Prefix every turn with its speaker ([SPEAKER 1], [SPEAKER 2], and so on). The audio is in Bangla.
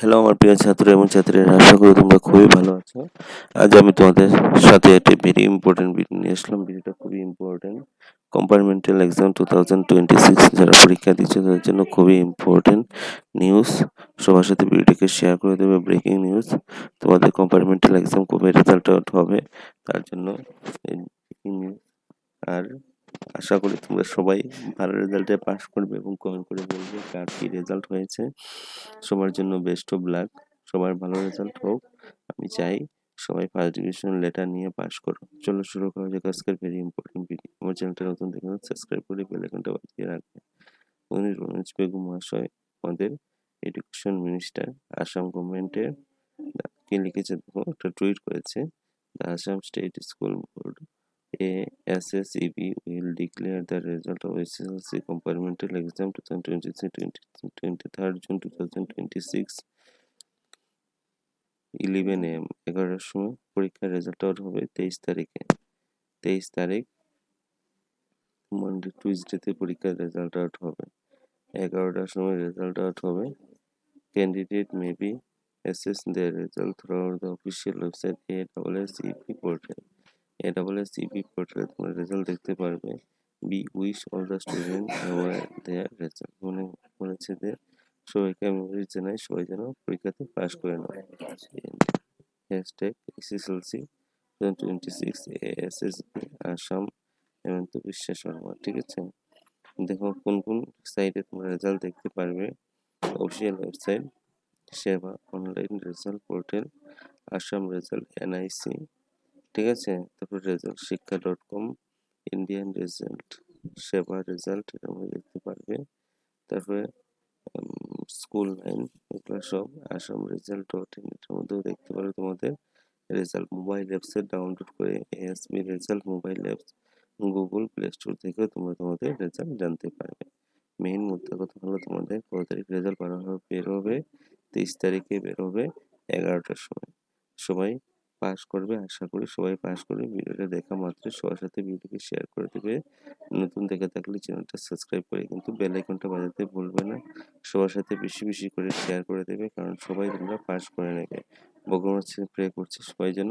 [SPEAKER 1] হ্যালো আমার প্রিয় ছাত্র এবং ছাত্রীরা, আশা করি তোমরা খুবই ভালো আছো। আজ আমি তোমাদের সাথে একটি ভেরি ইম্পর্টেন্ট ভিডিও নিয়ে আসলাম। ভিডিওটা খুবই ইম্পর্টেন্ট। কম্পার্টমেন্টাল এক্সাম 2026 যারা পরীক্ষা দিচ্ছে তাদের জন্য খুবই ইম্পর্টেন্ট নিউজ। সবার সাথে ভিডিওটিকে শেয়ার করে দেবে। ব্রেকিং নিউজ, তোমাদের কম্পার্টমেন্টাল এক্সাম কবে রেজাল্ট আউট হবে তার জন্য এই ব্রেকিং নিউজ। আর আশা করি তোমরা সবাই ভালো রেজাল্টে পাস করবে এবং কমেন্ট করে বলবে কার কী রেজাল্ট হয়েছে। সবার জন্য বেস্ট অফ লাক। সবার ভালো রেজাল্ট হোক। আমি চাই সবাই ফার্স্ট ডিভিশন লেটার নিয়ে পাস করো। চলো শুরু করা যাক আজকের ভেরি ইম্পর্টেন্ট ভিডিও। আমার চ্যানেলটা নতুন দেখলে সাবস্ক্রাইব করে বেল আইকনটা বাজিয়ে রাখবে। রমেশ বেগম মহাশয় আমাদের এডুকেশন মিনিস্টার, আসাম গভর্নমেন্টের কি লিখেছে দেখো, একটা টুইট করেছে। The Assam state school board ASSEB will declare the result of SSLC compartmental exam 2023 June 2026 11 AM 11টার সময় পরীক্ষার রেজাল্ট আউট হবে 23 তারিখ মানডে টুইসডেতে পরীক্ষার রেজাল্ট আউট হবে 11টার সময় রেজাল্ট আউট হবে। Candidate may be assess their result throughout the official website ASSEB portal। ASSEB পোর্টালে তোমরা রেজাল্ট দেখতে পারবে। Be wish all the student our their result, বলেছে যে সবাইকে আমি উইশ জানাই সবাই যেন পরীক্ষাতে পাস করে নাও। হ্যাশট্যাগ SSLC 2026 ASSB আসাম হেমন্ত বিশ্ব শর্মা। ঠিক আছে, দেখো কোন কোন সাইটে তোমরা রেজাল্ট দেখতে পারবে। অফিসিয়াল ওয়েবসাইট সেবা, online result portal, Assam result NIC। ঠিক আছে, তারপর রেজাল্ট শিক্ষা.com, ইন্ডিয়ান রেজাল্ট, সেবা রেজাল্ট, এটা আমরা দেখতে পারবে। তারপরে স্কুল লাইন, এগুলো সব আসাম রেজাল্ট.in, এটার মধ্যেও দেখতে পারবে তোমাদের রেজাল্ট। মোবাইল অ্যাপসে ডাউনলোড করে ASB result mobile apps Google play store থেকেও তোমরা তোমাদের রেজাল্ট জানতে পারবে। মেইন মুদ্রা কথা হলো তোমাদের কত তারিখ রেজাল্ট বের হবে, 23 তারিখে বের হবে 11টার সময়। সবাই পাস করবে, আশা করি সবাই পাস করবে। ভিডিওটা দেখা মাত্র সবার সাথে ভিডিওকে শেয়ার করে দেবে। নতুন দেখে থাকলে চ্যানেলটা সাবস্ক্রাইব করে কিন্তু বেল আইকনটা বাজাতে ভুলবে না। সবার সাথে বেশি বেশি করে শেয়ার করে দেবে, কারণ সবাই তোমরা পাস করে নেবে। ভগবানের কাছে প্রে করছি সবাই যেন